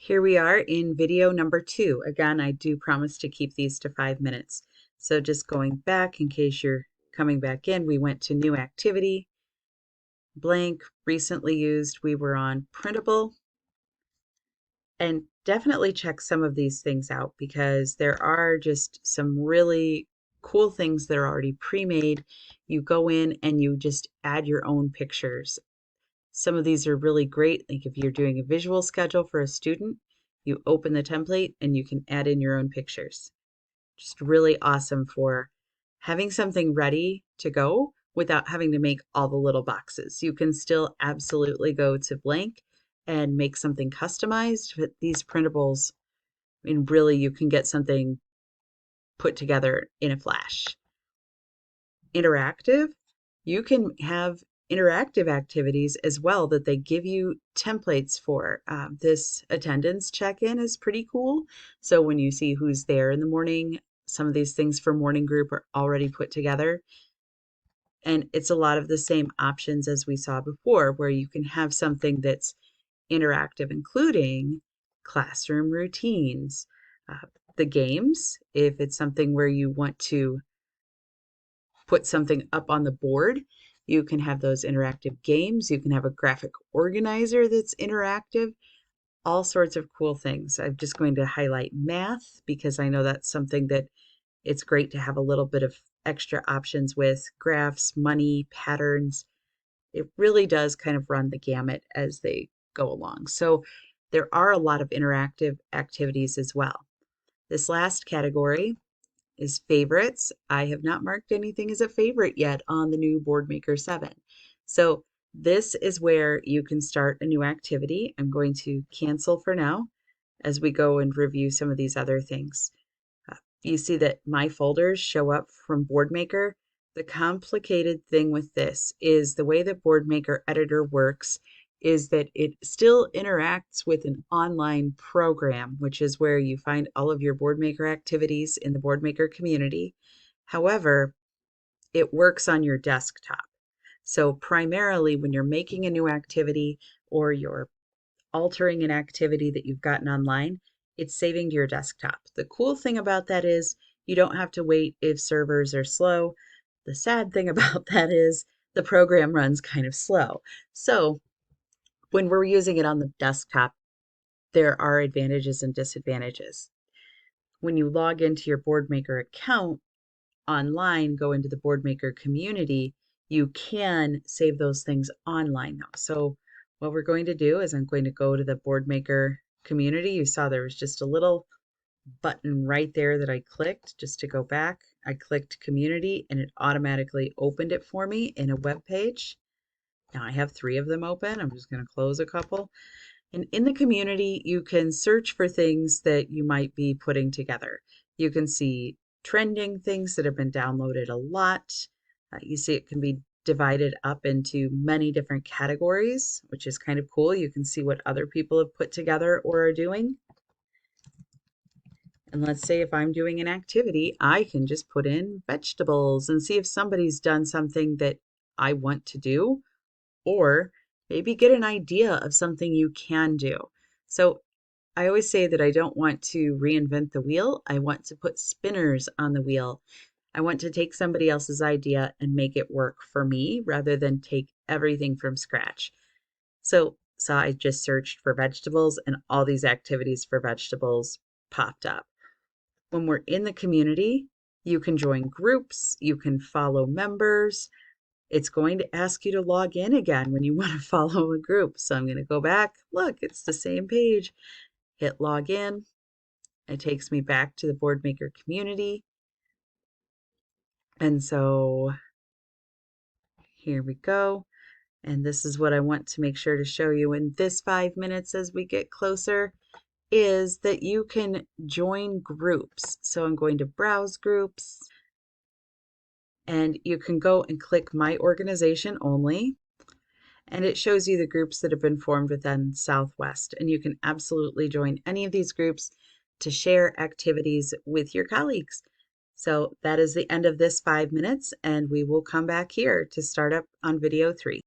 Here we are in video number 2. Again, I do promise to keep these to 5 minutes. So just going back in case you're coming back in, we went to new activity, blank, recently used, we were on printable, and definitely check some of these things out because there are just some really cool things that are already pre-made. You go in and you just add your own pictures. Some of these are really great, like if you're doing a visual schedule for a student, you open the template and you can add in your own pictures. Just really awesome for having something ready to go without having to make all the little boxes. You can still absolutely go to blank and make something customized, but these printables, I mean, really you can get something put together in a flash. Interactive, you can have interactive activities as well that they give you templates for. This attendance check-in is pretty cool. So when you see who's there in the morning, some of these things for morning group are already put together. And it's a lot of the same options as we saw before, where you can have something that's interactive, including classroom routines, the games, if it's something where you want to put something up on the board. You can have those interactive games. You can have a graphic organizer that's interactive, all sorts of cool things. I'm just going to highlight math because I know that's something that it's great to have a little bit of extra options with graphs, money, patterns. It really does kind of run the gamut as they go along. So there are a lot of interactive activities as well. This last category is favorites. I have not marked anything as a favorite yet on the new Boardmaker 7. So this is where you can start a new activity. I'm going to cancel for now as we go and review some of these other things. You see that my folders show up from Boardmaker. The complicated thing with this is the way the Boardmaker editor works is that it still interacts with an online program, which is where you find all of your Boardmaker activities in the Boardmaker community. However, it works on your desktop. So primarily when you're making a new activity or you're altering an activity that you've gotten online, it's saving to your desktop. The cool thing about that is you don't have to wait if servers are slow. The sad thing about that is the program runs kind of slow. So when we're using it on the desktop, there are advantages and disadvantages. When you log into your Boardmaker account online, go into the Boardmaker community, you can save those things online now. So what we're going to do is I'm going to go to the Boardmaker community. You saw there was just a little button right there that I clicked just to go back. I clicked community and it automatically opened it for me in a web page. Now I have 3 of them open. I'm just going to close a couple. And in the community, you can search for things that you might be putting together. You can see trending things that have been downloaded a lot. You see it can be divided up into many different categories, which is kind of cool. You can see what other people have put together or are doing. And let's say if I'm doing an activity, I can just put in vegetables and see if somebody's done something that I want to do, or maybe get an idea of something you can do. So I always say that I don't want to reinvent the wheel. I want to put spinners on the wheel. I want to take somebody else's idea and make it work for me rather than take everything from scratch. So I just searched for vegetables and all these activities for vegetables popped up. When we're in the community, you can join groups, you can follow members. It's going to ask you to log in again when you want to follow a group. So I'm going to go back. Look, it's the same page. Hit log in. It takes me back to the Boardmaker community. And so here we go. And this is what I want to make sure to show you in this 5 minutes as we get closer, is that you can join groups. So I'm going to browse groups. And you can go and click My Organization Only. And it shows you the groups that have been formed within Southwest. And you can absolutely join any of these groups to share activities with your colleagues. So that is the end of this 5 minutes, and we will come back here to start up on video 3.